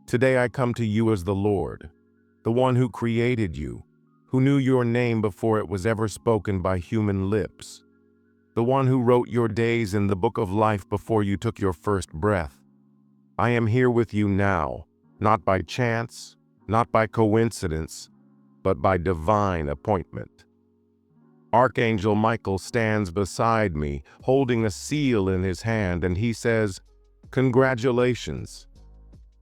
Today I come to you as the Lord, the one who created you, who knew your name before it was ever spoken by human lips, the one who wrote your days in the book of life before you took your first breath. I am here with you now, not by chance, not by coincidence, but by divine appointment. Archangel Michael stands beside me, holding a seal in his hand, and he says, "Congratulations."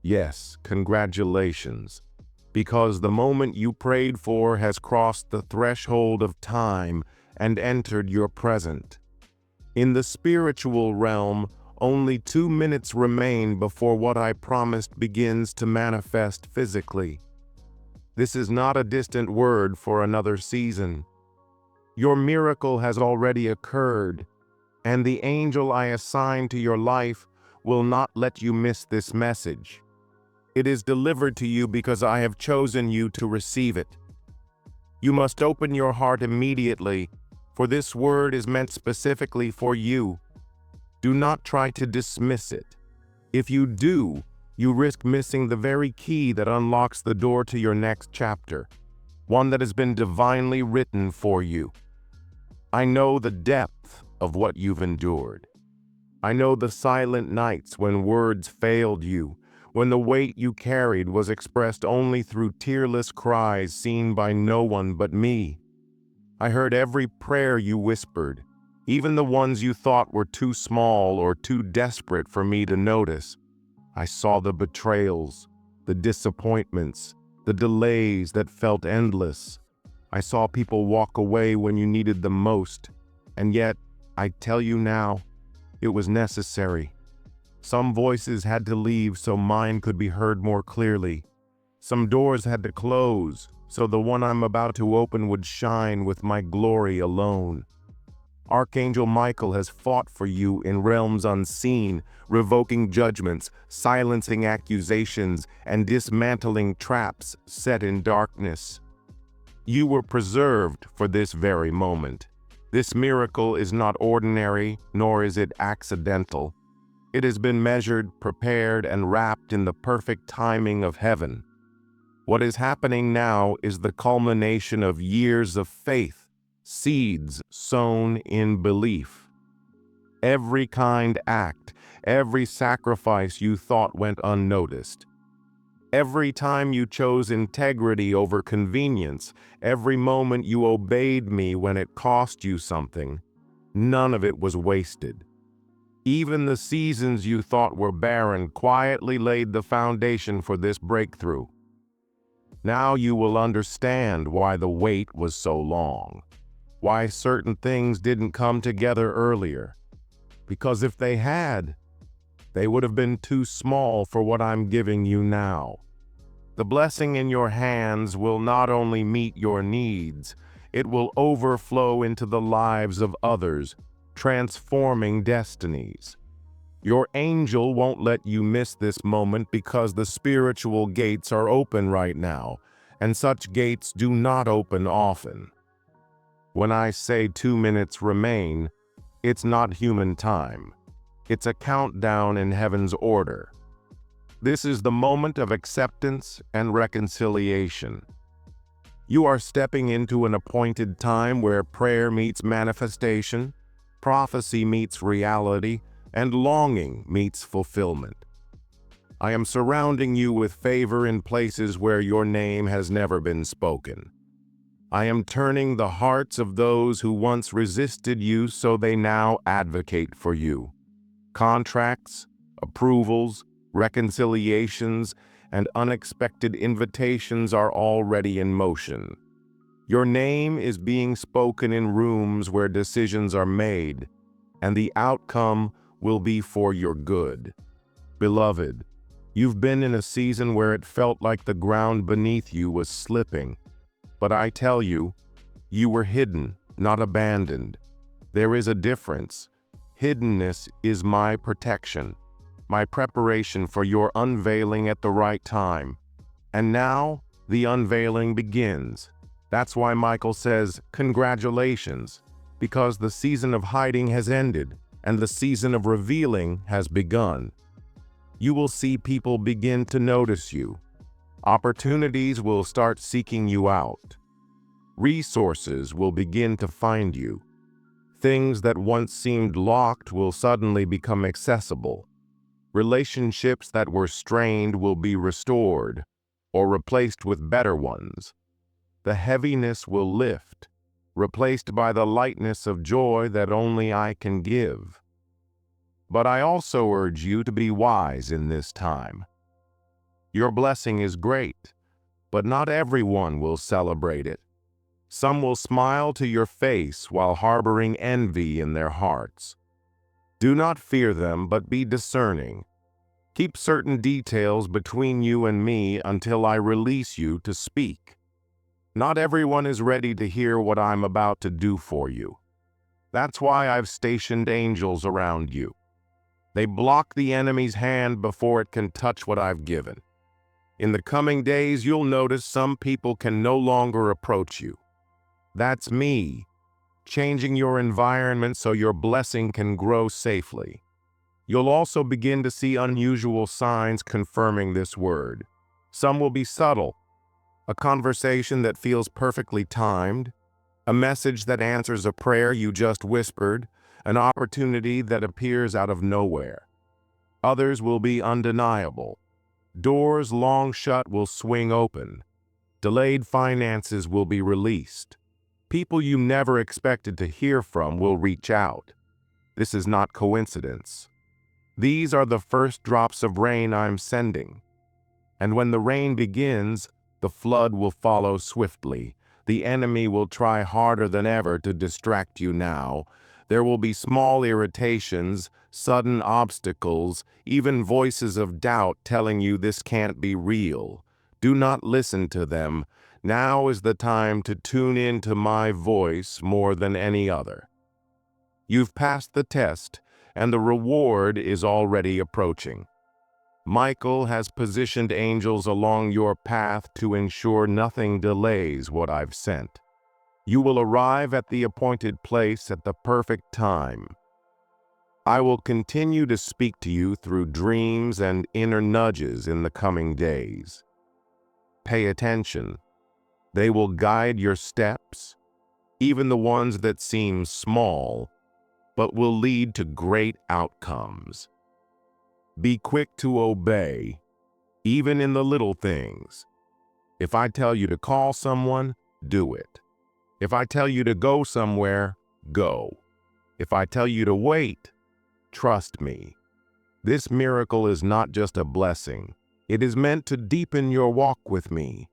Yes, congratulations, because the moment you prayed for has crossed the threshold of time and entered your present. In the spiritual realm, only 2 minutes remain before what I promised begins to manifest physically. This is not a distant word for another season. Your miracle has already occurred, and the angel I assign to your life will not let you miss this message. It is delivered to you because I have chosen you to receive it. You must open your heart immediately, for this word is meant specifically for you. Do not try to dismiss it. If you do, you risk missing the very key that unlocks the door to your next chapter, one that has been divinely written for you. I know the depth of what you've endured. I know the silent nights when words failed you, when the weight you carried was expressed only through tearless cries seen by no one but me. I heard every prayer you whispered, even the ones you thought were too small or too desperate for me to notice. I saw the betrayals, the disappointments, the delays that felt endless. I saw people walk away when you needed them most, and yet, I tell you now, it was necessary. Some voices had to leave so mine could be heard more clearly. Some doors had to close so the one I'm about to open would shine with my glory alone. Archangel Michael has fought for you in realms unseen, revoking judgments, silencing accusations, and dismantling traps set in darkness. You were preserved for this very moment. This miracle is not ordinary, nor is it accidental. It has been measured, prepared, and wrapped in the perfect timing of heaven. What is happening now is the culmination of years of faith, seeds sown in belief. Every kind act, every sacrifice you thought went unnoticed. Every time you chose integrity over convenience, every moment you obeyed me when it cost you something, none of it was wasted. Even the seasons you thought were barren quietly laid the foundation for this breakthrough. Now you will understand why the wait was so long, why certain things didn't come together earlier. Because if they had, they would have been too small for what I'm giving you now. The blessing in your hands will not only meet your needs, it will overflow into the lives of others, transforming destinies. Your angel won't let you miss this moment because the spiritual gates are open right now, and such gates do not open often. When I say 2 minutes remain, it's not human time. It's a countdown in heaven's order. This is the moment of acceptance and reconciliation. You are stepping into an appointed time where prayer meets manifestation, prophecy meets reality, and longing meets fulfillment. I am surrounding you with favor in places where your name has never been spoken. I am turning the hearts of those who once resisted you so they now advocate for you. Contracts, approvals, reconciliations, and unexpected invitations are already in motion. Your name is being spoken in rooms where decisions are made, and the outcome will be for your good. Beloved, you've been in a season where it felt like the ground beneath you was slipping. But I tell you, you were hidden, not abandoned. There is a difference. Hiddenness is my protection, my preparation for your unveiling at the right time. And now, the unveiling begins. That's why Michael says, "Congratulations," because the season of hiding has ended and the season of revealing has begun. You will see people begin to notice you. Opportunities will start seeking you out. Resources will begin to find you. Things that once seemed locked will suddenly become accessible. Relationships that were strained will be restored or replaced with better ones. The heaviness will lift, replaced by the lightness of joy that only I can give. But I also urge you to be wise in this time. Your blessing is great, but not everyone will celebrate it. Some will smile to your face while harboring envy in their hearts. Do not fear them, but be discerning. Keep certain details between you and me until I release you to speak. Not everyone is ready to hear what I'm about to do for you. That's why I've stationed angels around you. They block the enemy's hand before it can touch what I've given. In the coming days, you'll notice some people can no longer approach you. That's me, changing your environment so your blessing can grow safely. You'll also begin to see unusual signs confirming this word. Some will be subtle, a conversation that feels perfectly timed, a message that answers a prayer you just whispered, an opportunity that appears out of nowhere. Others will be undeniable. Doors long shut will swing open. Delayed finances will be released. People you never expected to hear from will reach out. This is not coincidence. These are the first drops of rain I'm sending. And when the rain begins, the flood will follow swiftly. The enemy will try harder than ever to distract you now. There will be small irritations, sudden obstacles, even voices of doubt telling you this can't be real. Do not listen to them. Now is the time to tune in to my voice more than any other. You've passed the test, and the reward is already approaching. Michael has positioned angels along your path to ensure nothing delays what I've sent. You will arrive at the appointed place at the perfect time. I will continue to speak to you through dreams and inner nudges in the coming days. Pay attention. They will guide your steps, even the ones that seem small, but will lead to great outcomes. Be quick to obey, even in the little things. If I tell you to call someone, do it. If I tell you to go somewhere, go. If I tell you to wait, trust me. This miracle is not just a blessing. It is meant to deepen your walk with me,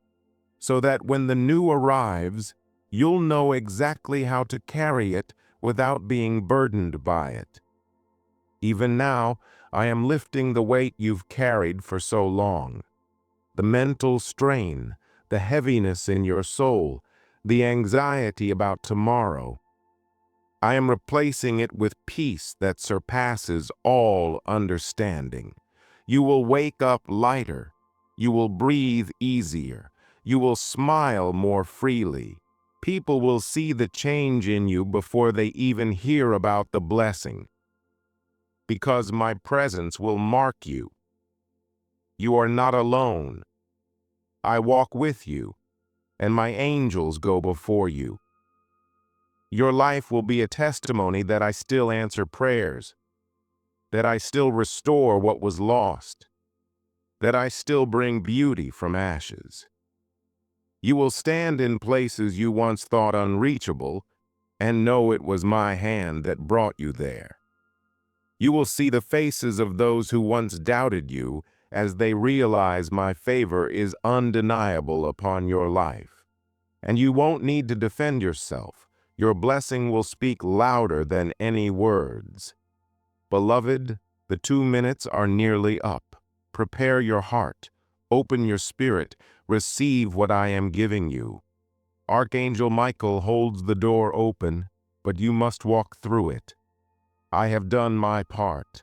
so that when the new arrives, you'll know exactly how to carry it without being burdened by it. Even now, I am lifting the weight you've carried for so long. The mental strain, the heaviness in your soul, the anxiety about tomorrow. I am replacing it with peace that surpasses all understanding. You will wake up lighter. You will breathe easier. You will smile more freely. People will see the change in you before they even hear about the blessing. Because my presence will mark you. You are not alone. I walk with you, and my angels go before you. Your life will be a testimony that I still answer prayers, that I still restore what was lost, that I still bring beauty from ashes. You will stand in places you once thought unreachable and know it was my hand that brought you there. You will see the faces of those who once doubted you as they realize my favor is undeniable upon your life. And you won't need to defend yourself. Your blessing will speak louder than any words. Beloved, the 2 minutes are nearly up. Prepare your heart. Open your spirit. Receive what I am giving you. Archangel Michael holds the door open, but you must walk through it. I have done my part.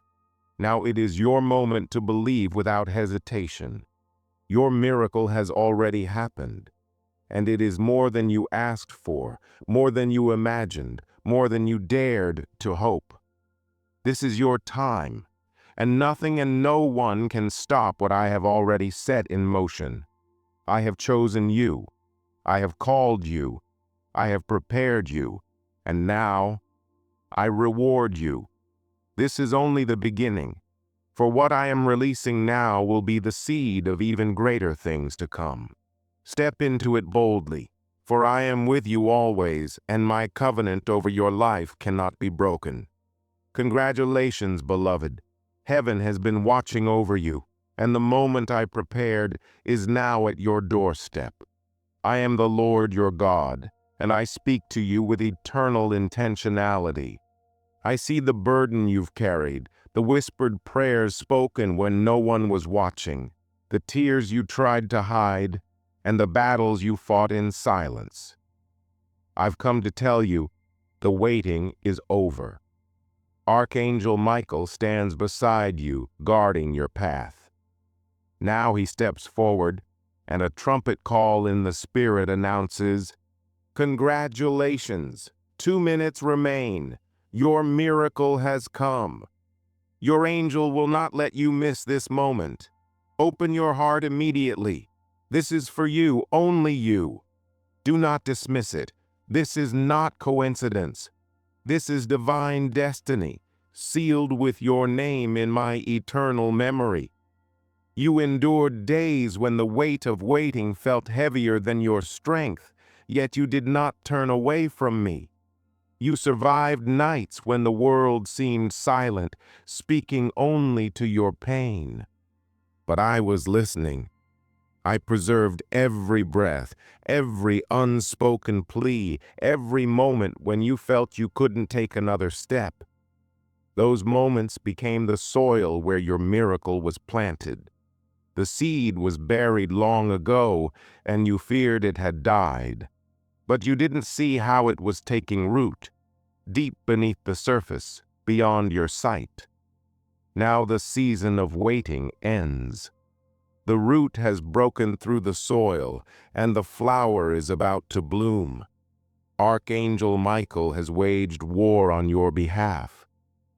Now it is your moment to believe without hesitation. Your miracle has already happened, and it is more than you asked for, more than you imagined, more than you dared to hope. This is your time, and nothing and no one can stop what I have already set in motion. I have chosen you. I have called you. I have prepared you. And now I reward you. This is only the beginning, for what I am releasing now will be the seed of even greater things to come. Step into it boldly, for I am with you always, and my covenant over your life cannot be broken. Congratulations, beloved. Heaven has been watching over you, and the moment I prepared is now at your doorstep. I am the Lord your God, and I speak to you with eternal intentionality. I see the burden you've carried, the whispered prayers spoken when no one was watching, the tears you tried to hide, and the battles you fought in silence. I've come to tell you, the waiting is over. Archangel Michael stands beside you, guarding your path. Now he steps forward, and a trumpet call in the spirit announces, "Congratulations! 2 minutes remain. Your miracle has come. Your angel will not let you miss this moment. Open your heart immediately. This is for you, only you. Do not dismiss it. This is not coincidence. This is divine destiny, sealed with your name in my eternal memory. You endured days when the weight of waiting felt heavier than your strength, yet you did not turn away from me. You survived nights when the world seemed silent, speaking only to your pain. But I was listening. I preserved every breath, every unspoken plea, every moment when you felt you couldn't take another step. Those moments became the soil where your miracle was planted. The seed was buried long ago, and you feared it had died. But you didn't see how it was taking root, deep beneath the surface, beyond your sight. Now the season of waiting ends. The root has broken through the soil, and the flower is about to bloom. Archangel Michael has waged war on your behalf.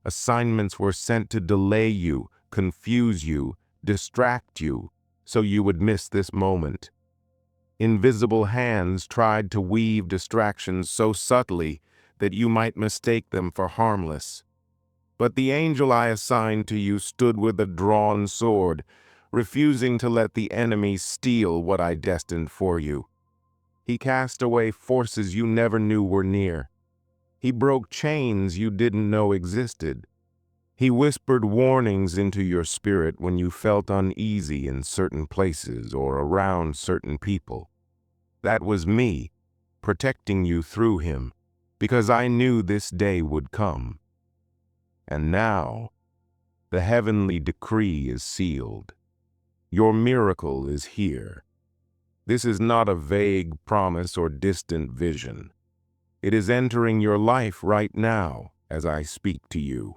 Assignments were sent to delay you, confuse you, distract you, so you would miss this moment. Invisible hands tried to weave distractions so subtly that you might mistake them for harmless. But the angel I assigned to you stood with a drawn sword, refusing to let the enemy steal what I destined for you. He cast away forces you never knew were near. He broke chains you didn't know existed. He whispered warnings into your spirit when you felt uneasy in certain places or around certain people. That was me, protecting you through him, because I knew this day would come. And now, the heavenly decree is sealed. Your miracle is here. This is not a vague promise or distant vision. It is entering your life right now as I speak to you.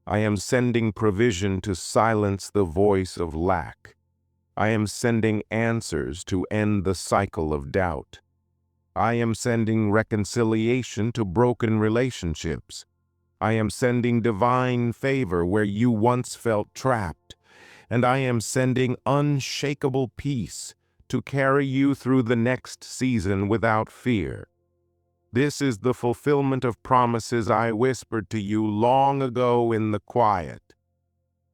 I am sending provision to silence the voice of lack. I am sending answers to end the cycle of doubt. I am sending reconciliation to broken relationships. I am sending divine favor where you once felt trapped. And I am sending unshakable peace to carry you through the next season without fear. This is the fulfillment of promises I whispered to you long ago in the quiet,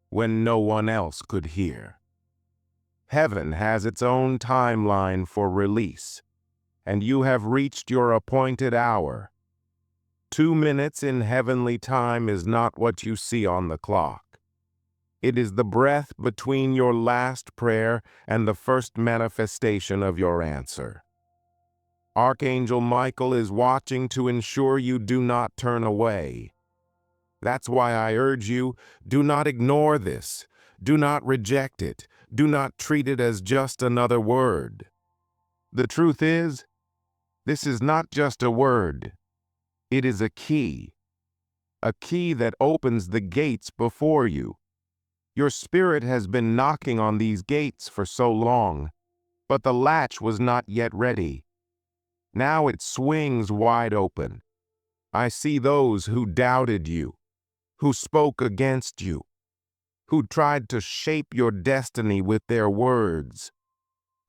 when no one else could hear. Heaven has its own timeline for release, and you have reached your appointed hour. 2 minutes in heavenly time is not what you see on the clock. It is the breath between your last prayer and the first manifestation of your answer. Archangel Michael is watching to ensure you do not turn away. That's why I urge you, do not ignore this. Do not reject it. Do not treat it as just another word. The truth is, this is not just a word. It is a key that opens the gates before you. Your spirit has been knocking on these gates for so long, but the latch was not yet ready. Now it swings wide open. I see those who doubted you, who spoke against you, who tried to shape your destiny with their words.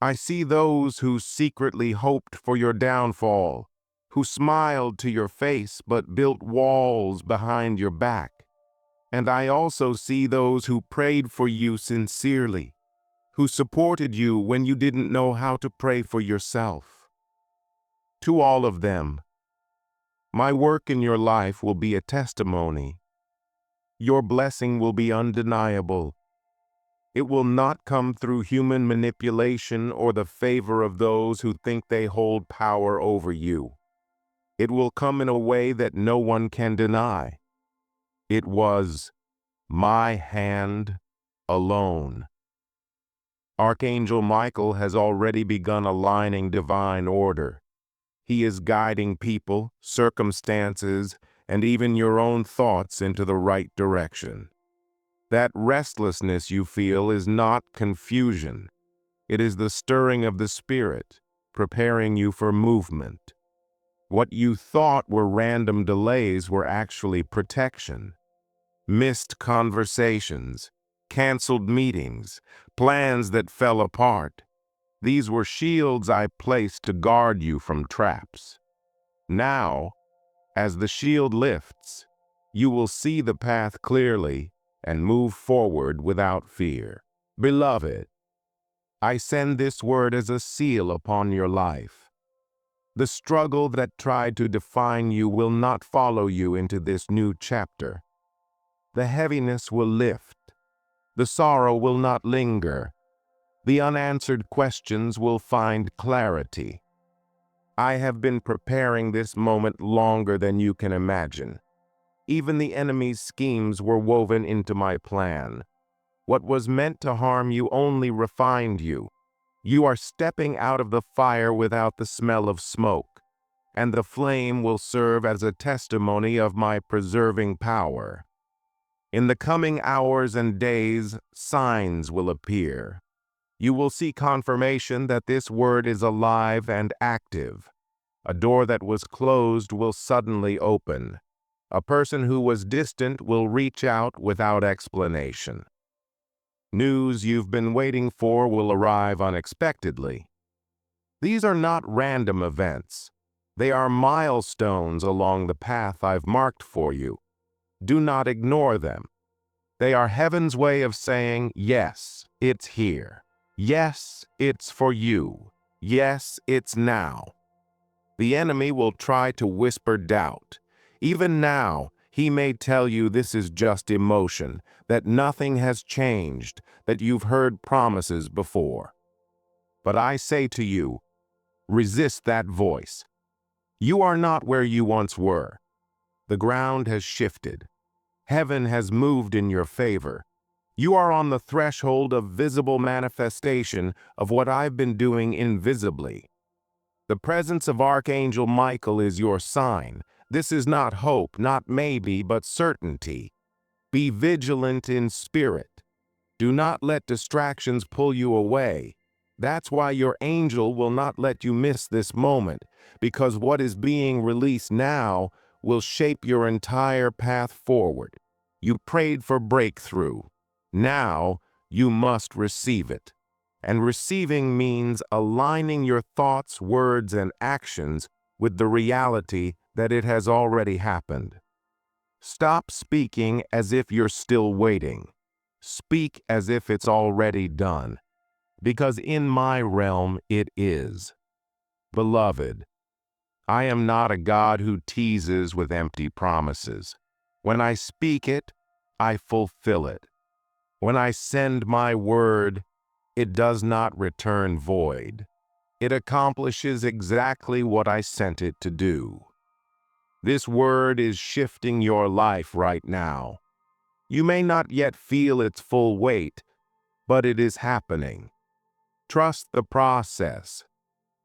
I see those who secretly hoped for your downfall, who smiled to your face but built walls behind your back. And I also see those who prayed for you sincerely, who supported you when you didn't know how to pray for yourself. To all of them, my work in your life will be a testimony. Your blessing will be undeniable. It will not come through human manipulation or the favor of those who think they hold power over you. It will come in a way that no one can deny. It was my hand alone. Archangel Michael has already begun aligning divine order. He is guiding people, circumstances, and even your own thoughts into the right direction. That restlessness you feel is not confusion. It is the stirring of the Spirit, preparing you for movement. What you thought were random delays were actually protection. Missed conversations, canceled meetings, plans that fell apart. These were shields I placed to guard you from traps. Now, as the shield lifts, you will see the path clearly and move forward without fear. Beloved, I send this word as a seal upon your life. The struggle that tried to define you will not follow you into this new chapter. The heaviness will lift. The sorrow will not linger. The unanswered questions will find clarity. I have been preparing this moment longer than you can imagine. Even the enemy's schemes were woven into my plan. What was meant to harm you only refined you. You are stepping out of the fire without the smell of smoke, and the flame will serve as a testimony of my preserving power. In the coming hours and days, signs will appear. You will see confirmation that this word is alive and active. A door that was closed will suddenly open. A person who was distant will reach out without explanation. News you've been waiting for will arrive unexpectedly. These are not random events. They are milestones along the path I've marked for you. Do not ignore them. They are heaven's way of saying, yes, it's here. Yes, it's for you. Yes, it's now. The enemy will try to whisper doubt. Even now, he may tell you this is just emotion, that nothing has changed, that you've heard promises before. But I say to you, resist that voice. You are not where you once were. The ground has shifted. Heaven has moved in your favor. You are on the threshold of visible manifestation of what I've been doing invisibly. The presence of Archangel Michael is your sign. This is not hope, not maybe, but certainty. Be vigilant in spirit. Do not let distractions pull you away. That's why your angel will not let you miss this moment, because what is being released now will shape your entire path forward. You prayed for breakthrough. Now you must receive it. And receiving means aligning your thoughts, words, and actions with the reality that it has already happened. Stop speaking as if you're still waiting. Speak as if it's already done, because in my realm it is. Beloved, I am not a God who teases with empty promises. When I speak it, I fulfill it. When I send my word, it does not return void. It accomplishes exactly what I sent it to do. This word is shifting your life right now. You may not yet feel its full weight, but it is happening. Trust the process.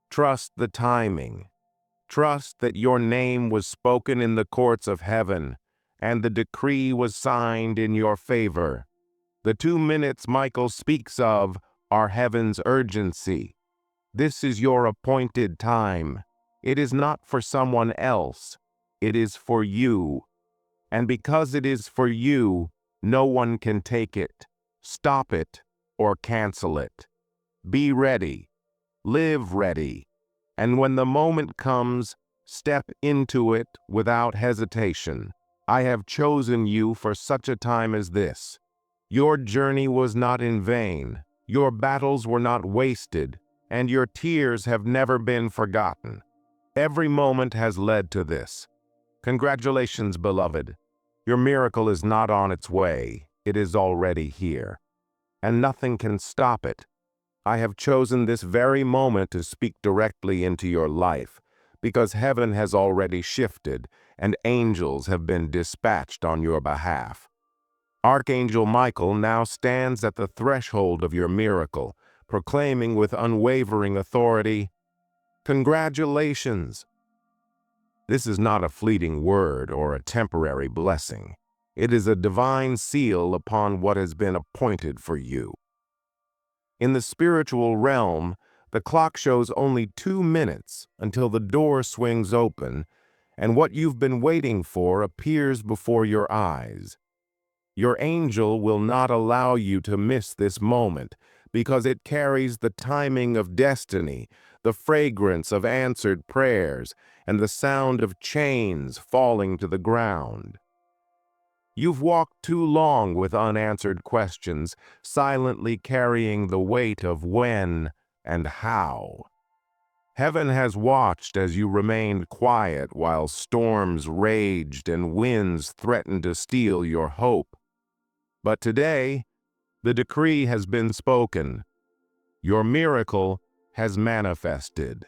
Trust the timing. Trust that your name was spoken in the courts of heaven, and the decree was signed in your favor. The 2 minutes Michael speaks of are heaven's urgency. This is your appointed time. It is not for someone else. It is for you. And because it is for you, no one can take it. stop it, or cancel it. Be ready. Live ready. And when the moment comes, step into it without hesitation. I have chosen you for such a time as this. Your journey was not in vain. Your battles were not wasted, and your tears have never been forgotten. Every moment has led to this. Congratulations, beloved. Your miracle is not on its way. It is already here, and nothing can stop it. I have chosen this very moment to speak directly into your life, because heaven has already shifted, and angels have been dispatched on your behalf. Archangel Michael now stands at the threshold of your miracle, proclaiming with unwavering authority, "Congratulations!" This is not a fleeting word or a temporary blessing. It is a divine seal upon what has been appointed for you. In the spiritual realm, the clock shows only 2 minutes until the door swings open, and what you've been waiting for appears before your eyes. Your angel will not allow you to miss this moment because it carries the timing of destiny, the fragrance of answered prayers, and the sound of chains falling to the ground. You've walked too long with unanswered questions, silently carrying the weight of when and how. Heaven has watched as you remained quiet while storms raged and winds threatened to steal your hope. But today, the decree has been spoken. Your miracle has manifested.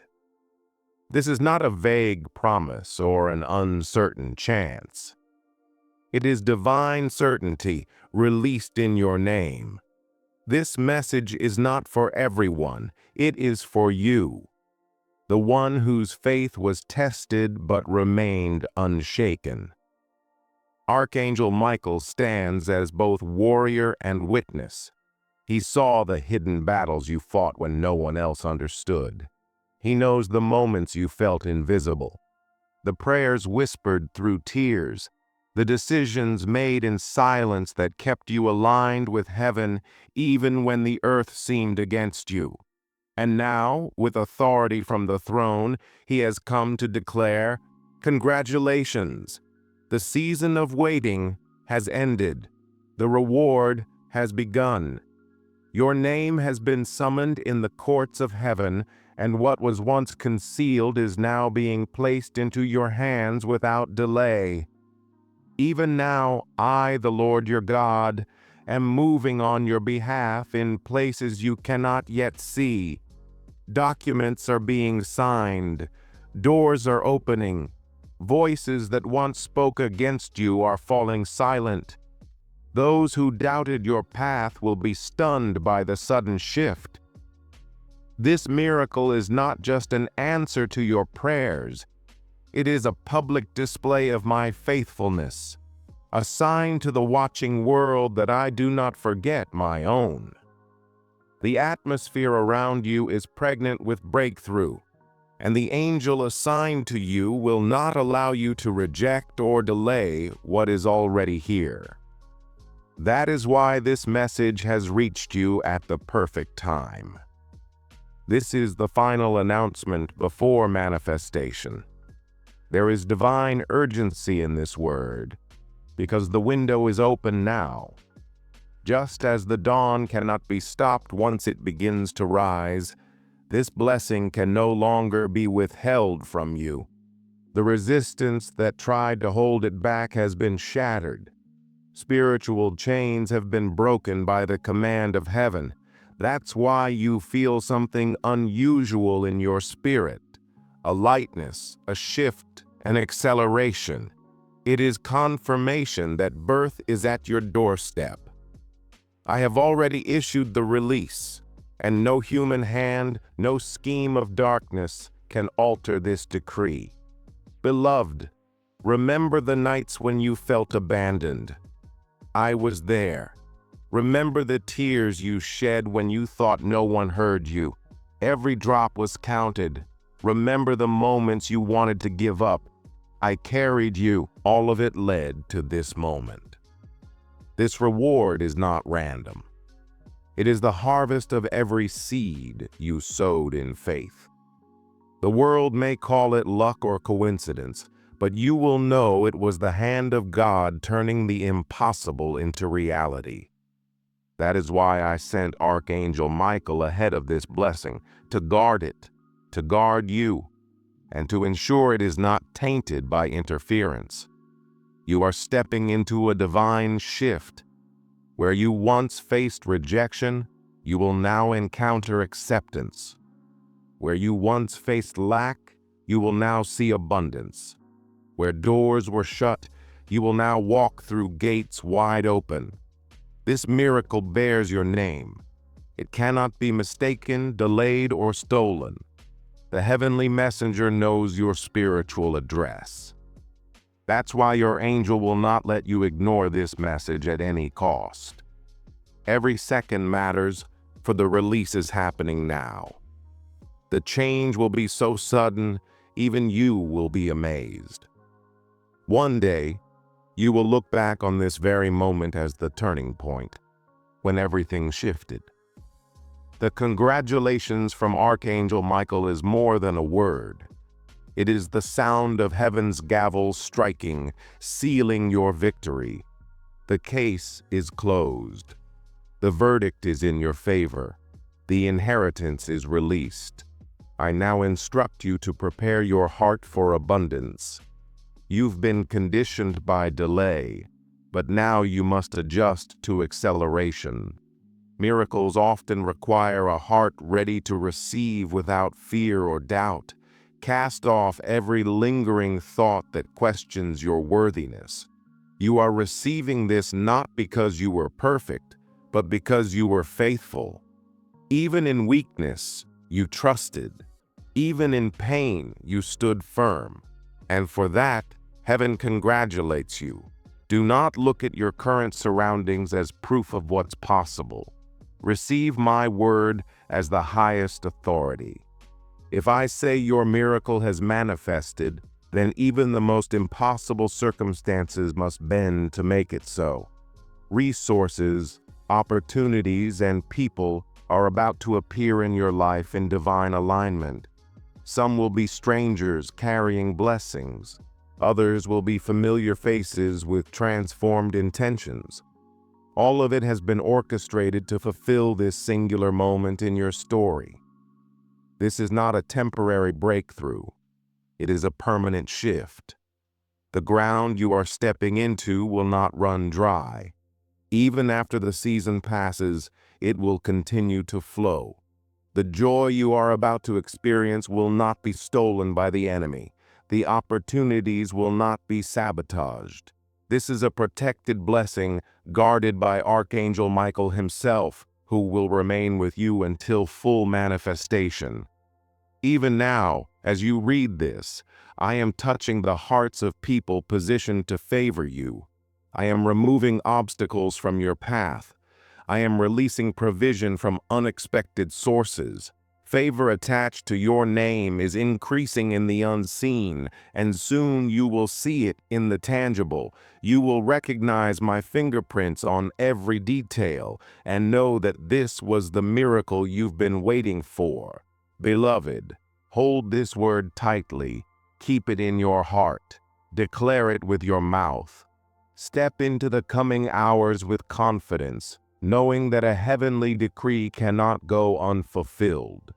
This is not a vague promise or an uncertain chance. It is divine certainty released in your name. This message is not for everyone. It is for you, the one whose faith was tested but remained unshaken. Archangel Michael stands as both warrior and witness. He saw the hidden battles you fought when no one else understood. He knows the moments you felt invisible, the prayers whispered through tears, the decisions made in silence that kept you aligned with heaven even when the earth seemed against you. And now, with authority from the throne, he has come to declare, "Congratulations! The season of waiting has ended. The reward has begun. Your name has been summoned in the courts of heaven, and what was once concealed is now being placed into your hands without delay. Even now, I, the Lord your God, am moving on your behalf in places you cannot yet see. Documents are being signed. Doors are opening. Voices that once spoke against you are falling silent. Those who doubted your path will be stunned by the sudden shift. This miracle is not just an answer to your prayers. It is a public display of my faithfulness, a sign to the watching world that I do not forget my own. The atmosphere around you is pregnant with breakthrough, and the angel assigned to you will not allow you to reject or delay what is already here. That is why this message has reached you at the perfect time. This is the final announcement before manifestation. There is divine urgency in this word, because the window is open now. Just as the dawn cannot be stopped once it begins to rise, this blessing can no longer be withheld from you. The resistance that tried to hold it back has been shattered. Spiritual chains have been broken by the command of heaven. That's why you feel something unusual in your spirit. A lightness, a shift, an acceleration. It is confirmation that birth is at your doorstep. I have already issued the release, and no human hand, no scheme of darkness can alter this decree. Beloved, remember the nights when you felt abandoned. I was there. Remember the tears you shed when you thought no one heard you. Every drop was counted. Remember the moments you wanted to give up. I carried you. All of it led to this moment. This reward is not random. It is the harvest of every seed you sowed in faith. The world may call it luck or coincidence, but you will know it was the hand of God turning the impossible into reality. That is why I sent Archangel Michael ahead of this blessing, to guard it, to guard you, and to ensure it is not tainted by interference. You are stepping into a divine shift. Where you once faced rejection, you will now encounter acceptance. Where you once faced lack, you will now see abundance. Where doors were shut, you will now walk through gates wide open. This miracle bears your name. It cannot be mistaken, delayed, or stolen. The heavenly messenger knows your spiritual address. That's why your angel will not let you ignore this message at any cost. Every second matters, for the release is happening now. The change will be so sudden, even you will be amazed. One day, you will look back on this very moment as the turning point, when everything shifted. The congratulations from Archangel Michael is more than a word. It is the sound of heaven's gavel striking, sealing your victory. The case is closed. The verdict is in your favor. The inheritance is released. I now instruct you to prepare your heart for abundance. You've been conditioned by delay, but now you must adjust to acceleration. Miracles often require a heart ready to receive without fear or doubt. Cast off every lingering thought that questions your worthiness. You are receiving this not because you were perfect, but because you were faithful. Even in weakness, you trusted. Even in pain, you stood firm. And for that, heaven congratulates you. Do not look at your current surroundings as proof of what's possible. Receive my word as the highest authority. If I say your miracle has manifested, then even the most impossible circumstances must bend to make it so. Resources, opportunities, and people are about to appear in your life in divine alignment. Some will be strangers carrying blessings. Others will be familiar faces with transformed intentions. All of it has been orchestrated to fulfill this singular moment in your story. This is not a temporary breakthrough. It is a permanent shift. The ground you are stepping into will not run dry. Even after the season passes, it will continue to flow. The joy you are about to experience will not be stolen by the enemy. The opportunities will not be sabotaged. This is a protected blessing guarded by Archangel Michael himself, who will remain with you until full manifestation. Even now, as you read this, I am touching the hearts of people positioned to favor you. I am removing obstacles from your path. I am releasing provision from unexpected sources. Favor attached to your name is increasing in the unseen, and soon you will see it in the tangible. You will recognize my fingerprints on every detail and know that this was the miracle you've been waiting for. Beloved, hold this word tightly. Keep it in your heart. Declare it with your mouth. Step into the coming hours with confidence, knowing that a heavenly decree cannot go unfulfilled.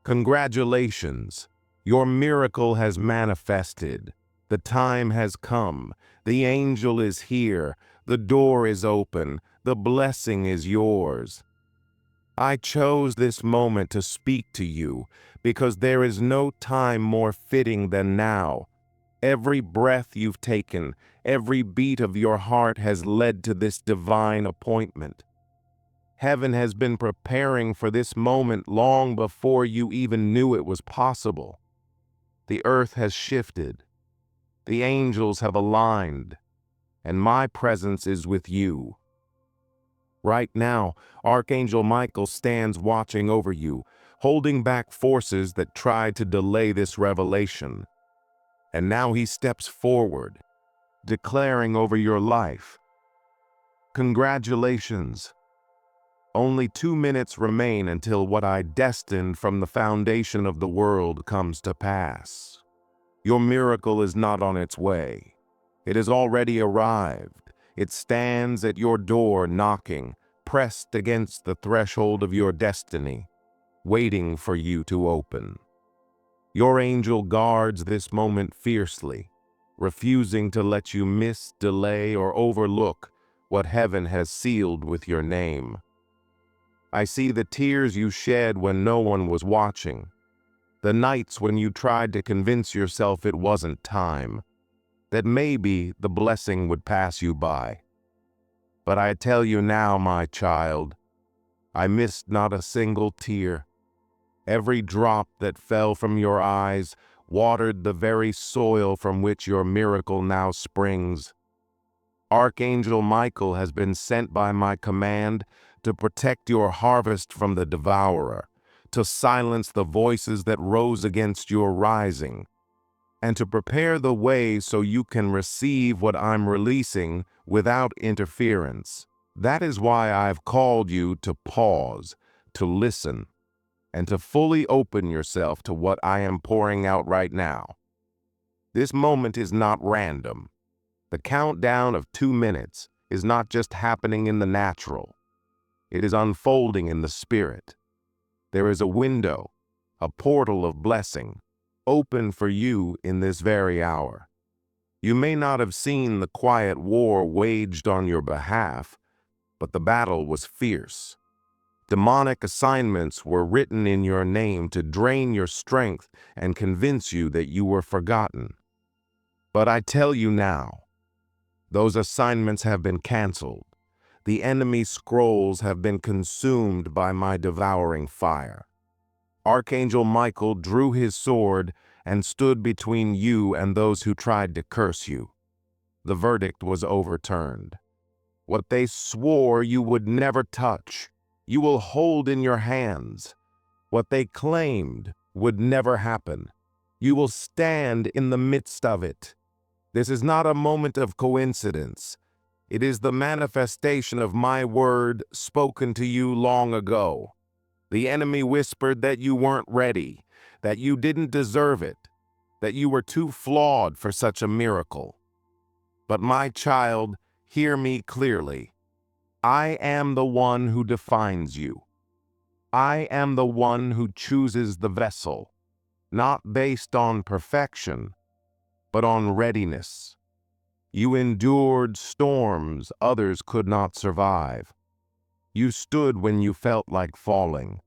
Congratulations! Your miracle has manifested. The time has come. The angel is here. The door is open. The blessing is yours. I chose this moment to speak to you because there is no time more fitting than now. Every breath you've taken, every beat of your heart has led to this divine appointment. Heaven has been preparing for this moment long before you even knew it was possible. The earth has shifted. The angels have aligned, and my presence is with you. Right now, Archangel Michael stands watching over you, holding back forces that tried to delay this revelation. And now he steps forward, declaring over your life, congratulations. Only 2 minutes remain until what I destined from the foundation of the world comes to pass. Your miracle is not on its way. It has already arrived. It stands at your door knocking, pressed against the threshold of your destiny, waiting for you to open. Your angel guards this moment fiercely, refusing to let you miss, delay, or overlook what heaven has sealed with your name. I see the tears you shed when no one was watching, the nights when you tried to convince yourself it wasn't time, that maybe the blessing would pass you by. But I tell you now, my child, I missed not a single tear. Every drop that fell from your eyes watered the very soil from which your miracle now springs. Archangel Michael has been sent by my command to protect your harvest from the devourer, to silence the voices that rose against your rising, and to prepare the way so you can receive what I'm releasing without interference. That is why I've called you to pause, to listen, and to fully open yourself to what I am pouring out right now. This moment is not random. The countdown of 2 minutes is not just happening in the natural. It is unfolding in the spirit. There is a window, a portal of blessing, open for you in this very hour. You may not have seen the quiet war waged on your behalf, but the battle was fierce. Demonic assignments were written in your name to drain your strength and convince you that you were forgotten. But I tell you now, those assignments have been canceled. The enemy's scrolls have been consumed by my devouring fire. Archangel Michael drew his sword and stood between you and those who tried to curse you. The verdict was overturned. What they swore you would never touch, you will hold in your hands. What they claimed would never happen, you will stand in the midst of it. This is not a moment of coincidence. It is the manifestation of my word spoken to you long ago. The enemy whispered that you weren't ready, that you didn't deserve it, that you were too flawed for such a miracle. But my child, hear me clearly. I am the one who defines you. I am the one who chooses the vessel, not based on perfection, but on readiness. You endured storms others could not survive. You stood when you felt like falling.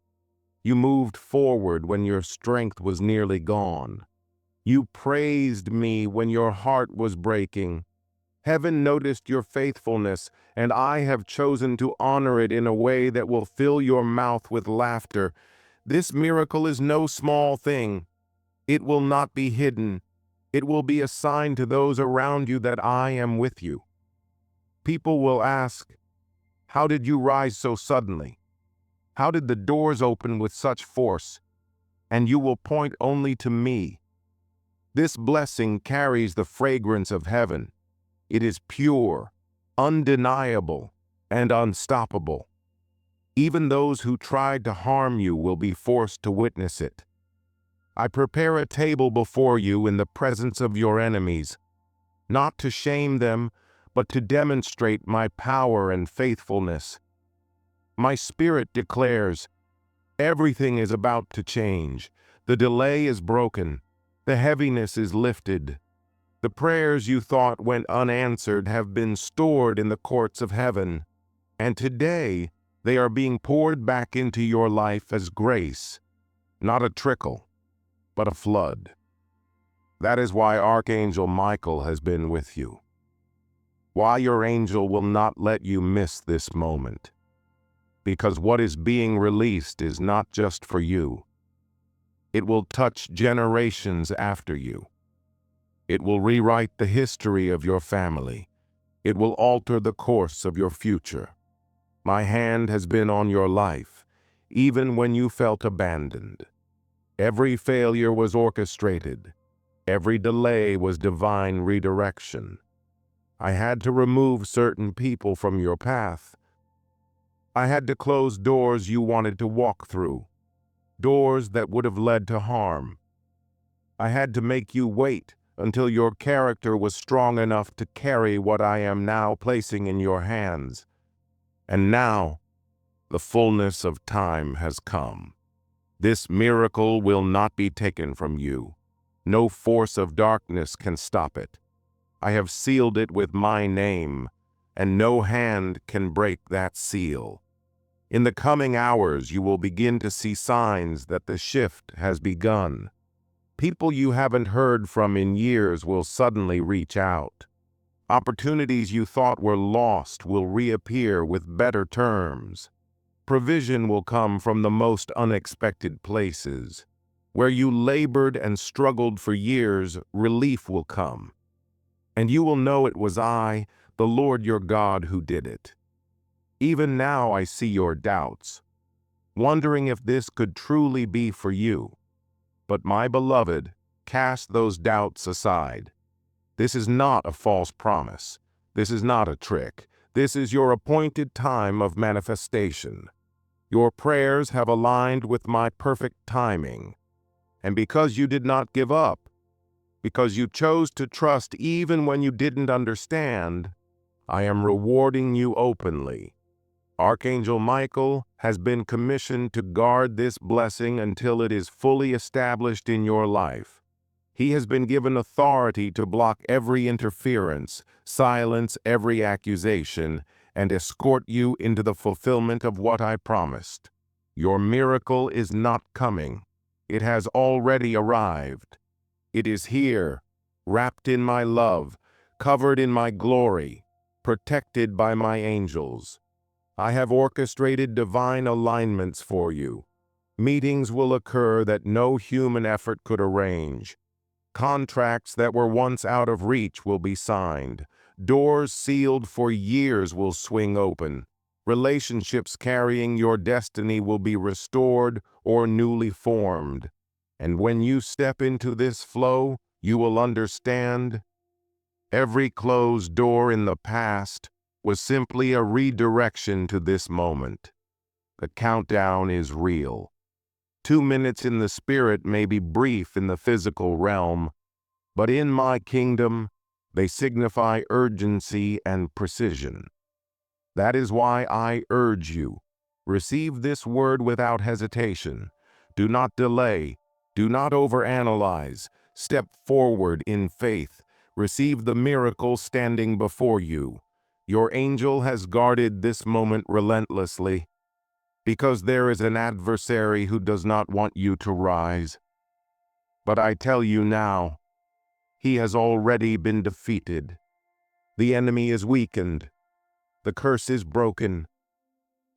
You moved forward when your strength was nearly gone. You praised me when your heart was breaking. Heaven noticed your faithfulness, and I have chosen to honor it in a way that will fill your mouth with laughter. This miracle is no small thing. It will not be hidden. It will be a sign to those around you that I am with you. People will ask, how did you rise so suddenly? How did the doors open with such force? And you will point only to me. This blessing carries the fragrance of heaven. It is pure, undeniable, and unstoppable. Even those who tried to harm you will be forced to witness it. I prepare a table before you in the presence of your enemies, not to shame them, but to demonstrate my power and faithfulness. My spirit declares, everything is about to change. The delay is broken. The heaviness is lifted. The prayers you thought went unanswered have been stored in the courts of heaven, and today they are being poured back into your life as grace, not a trickle, but a flood. That is why Archangel Michael has been with you. Why your angel will not let you miss this moment. Because what is being released is not just for you. It will touch generations after you. It will rewrite the history of your family. It will alter the course of your future. My hand has been on your life, even when you felt abandoned. Every failure was orchestrated. Every delay was divine redirection. I had to remove certain people from your path. I had to close doors you wanted to walk through, doors that would have led to harm. I had to make you wait until your character was strong enough to carry what I am now placing in your hands. And now, the fullness of time has come. This miracle will not be taken from you. No force of darkness can stop it. I have sealed it with my name, and no hand can break that seal. In the coming hours, you will begin to see signs that the shift has begun. People you haven't heard from in years will suddenly reach out. Opportunities you thought were lost will reappear with better terms. Provision will come from the most unexpected places. Where you labored and struggled for years, relief will come. And you will know it was I, the Lord your God, who did it. Even now I see your doubts, wondering if this could truly be for you. But my beloved, cast those doubts aside. This is not a false promise. This is not a trick. This is your appointed time of manifestation. Your prayers have aligned with my perfect timing. And because you did not give up, because you chose to trust even when you didn't understand, I am rewarding you openly. Archangel Michael has been commissioned to guard this blessing until it is fully established in your life. He has been given authority to block every interference, silence every accusation, and escort you into the fulfillment of what I promised. Your miracle is not coming. It has already arrived. It is here, wrapped in my love, covered in my glory, protected by my angels. I have orchestrated divine alignments for you. Meetings will occur that no human effort could arrange. Contracts that were once out of reach will be signed. Doors sealed for years will swing open. Relationships carrying your destiny will be restored or newly formed. And when you step into this flow, you will understand every closed door in the past was simply a redirection to this moment. The countdown is real. 2 minutes in the spirit may be brief in the physical realm, but in my kingdom, they signify urgency and precision. That is why I urge you, receive this word without hesitation. Do not delay. Do not overanalyze. Step forward in faith. Receive the miracle standing before you. Your angel has guarded this moment relentlessly, because there is an adversary who does not want you to rise. But I tell you now, he has already been defeated. The enemy is weakened. The curse is broken.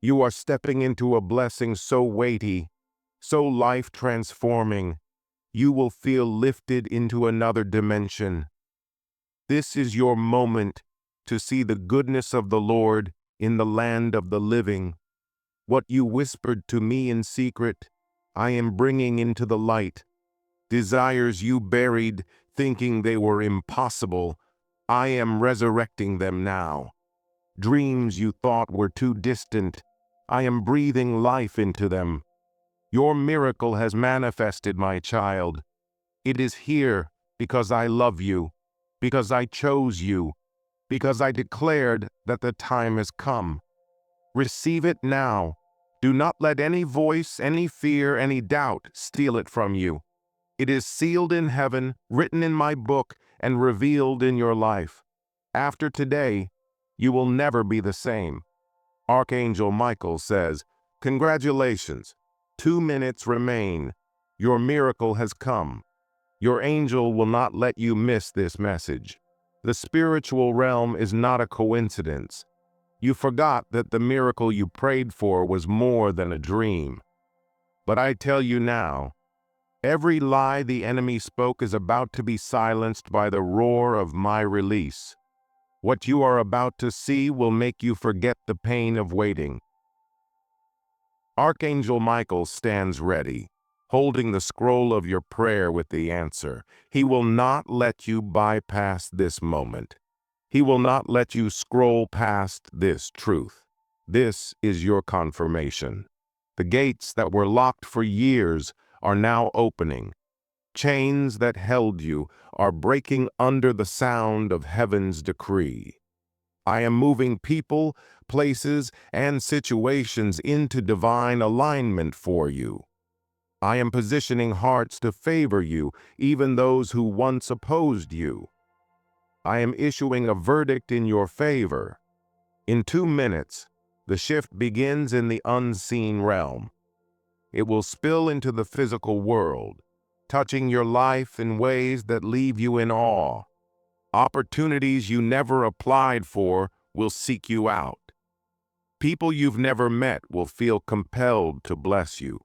You are stepping into a blessing so weighty, so life-transforming, you will feel lifted into another dimension. This is your moment to see the goodness of the Lord in the land of the living. What you whispered to me in secret, I am bringing into the light. Desires you buried, thinking they were impossible, I am resurrecting them now. Dreams you thought were too distant, I am breathing life into them. Your miracle has manifested, my child. It is here because I love you, because I chose you, because I declared that the time has come. Receive it now. Do not let any voice, any fear, any doubt steal it from you. It is sealed in heaven, written in my book, and revealed in your life. After today, you will never be the same. Archangel Michael says, "Congratulations. 2 minutes remain. Your miracle has come." Your angel will not let you miss this message. The spiritual realm is not a coincidence. You forgot that the miracle you prayed for was more than a dream. But I tell you now, every lie the enemy spoke is about to be silenced by the roar of my release. What you are about to see will make you forget the pain of waiting. Archangel Michael stands ready, holding the scroll of your prayer with the answer. He will not let you bypass this moment. He will not let you scroll past this truth. This is your confirmation. The gates that were locked for years are now opening. Chains that held you are breaking under the sound of heaven's decree. I am moving people, places, and situations into divine alignment for you. I am positioning hearts to favor you, even those who once opposed you. I am issuing a verdict in your favor. In 2 minutes, the shift begins in the unseen realm. It will spill into the physical world, touching your life in ways that leave you in awe. Opportunities you never applied for will seek you out. People you've never met will feel compelled to bless you.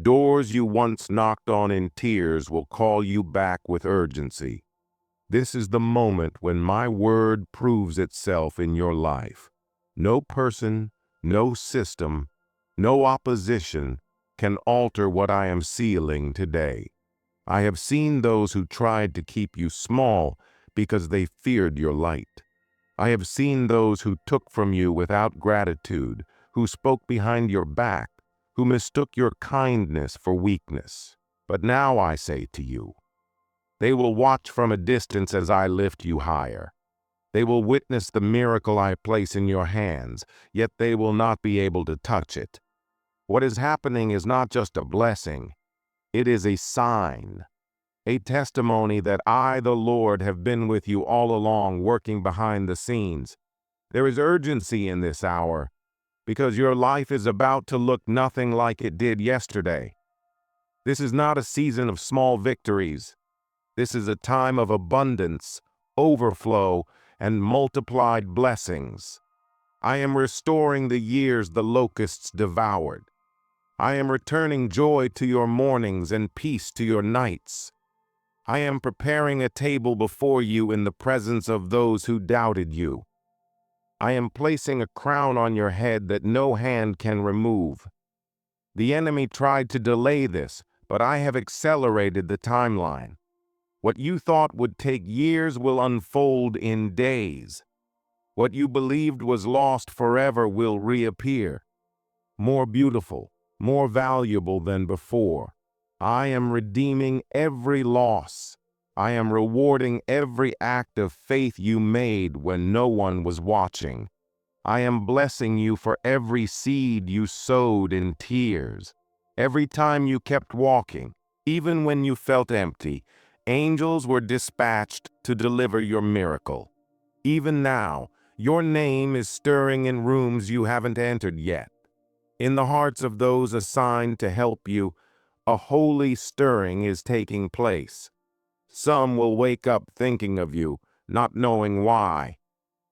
Doors you once knocked on in tears will call you back with urgency. This is the moment when my word proves itself in your life. No person, no system, no opposition can alter what I am sealing today. I have seen those who tried to keep you small because they feared your light. I have seen those who took from you without gratitude, who spoke behind your back, who mistook your kindness for weakness. But now I say to you, they will watch from a distance as I lift you higher. They will witness the miracle I place in your hands, yet they will not be able to touch it. What is happening is not just a blessing, it is a sign, a testimony that I, the Lord, have been with you all along, working behind the scenes. There is urgency in this hour, because your life is about to look nothing like it did yesterday. This is not a season of small victories. This is a time of abundance, overflow, and multiplied blessings. I am restoring the years the locusts devoured. I am returning joy to your mornings and peace to your nights. I am preparing a table before you in the presence of those who doubted you. I am placing a crown on your head that no hand can remove. The enemy tried to delay this, but I have accelerated the timeline. What you thought would take years will unfold in days. What you believed was lost forever will reappear, more beautiful, more valuable than before. I am redeeming every loss. I am rewarding every act of faith you made when no one was watching. I am blessing you for every seed you sowed in tears. Every time you kept walking, even when you felt empty, angels were dispatched to deliver your miracle. Even now, your name is stirring in rooms you haven't entered yet. In the hearts of those assigned to help you, a holy stirring is taking place. Some will wake up thinking of you, not knowing why.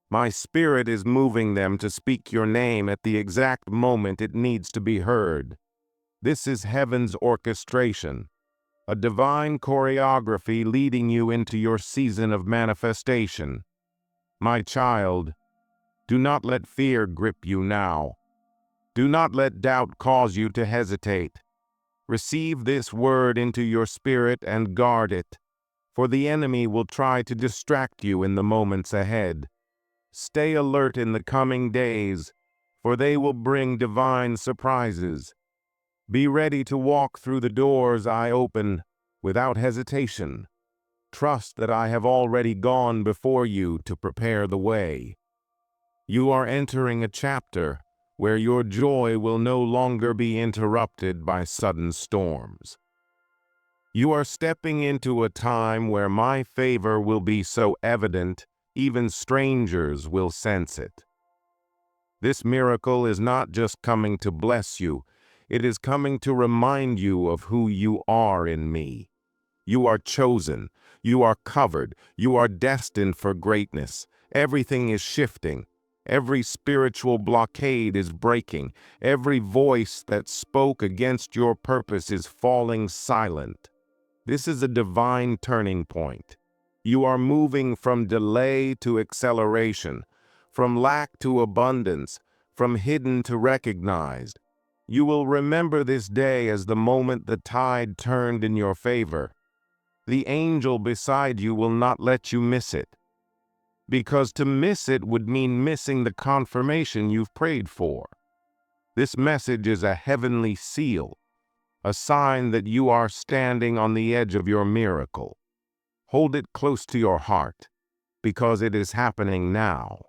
My spirit is moving them to speak your name at the exact moment it needs to be heard. This is heaven's orchestration, a divine choreography leading you into your season of manifestation. My child, do not let fear grip you now. Do not let doubt cause you to hesitate. Receive this word into your spirit and guard it, for the enemy will try to distract you in the moments ahead. Stay alert in the coming days, for they will bring divine surprises. Be ready to walk through the doors I open without hesitation. Trust that I have already gone before you to prepare the way. You are entering a chapter where your joy will no longer be interrupted by sudden storms. You are stepping into a time where my favor will be so evident, even strangers will sense it. This miracle is not just coming to bless you, it is coming to remind you of who you are in me. You are chosen, you are covered, you are destined for greatness. Everything is shifting. Every spiritual blockade is breaking. Every voice that spoke against your purpose is falling silent. This is a divine turning point. You are moving from delay to acceleration, from lack to abundance, from hidden to recognized. You will remember this day as the moment the tide turned in your favor. The angel beside you will not let you miss it. because to miss it would mean missing the confirmation you've prayed for. This message is a heavenly seal, a sign that you are standing on the edge of your miracle. Hold it close to your heart, because it is happening now.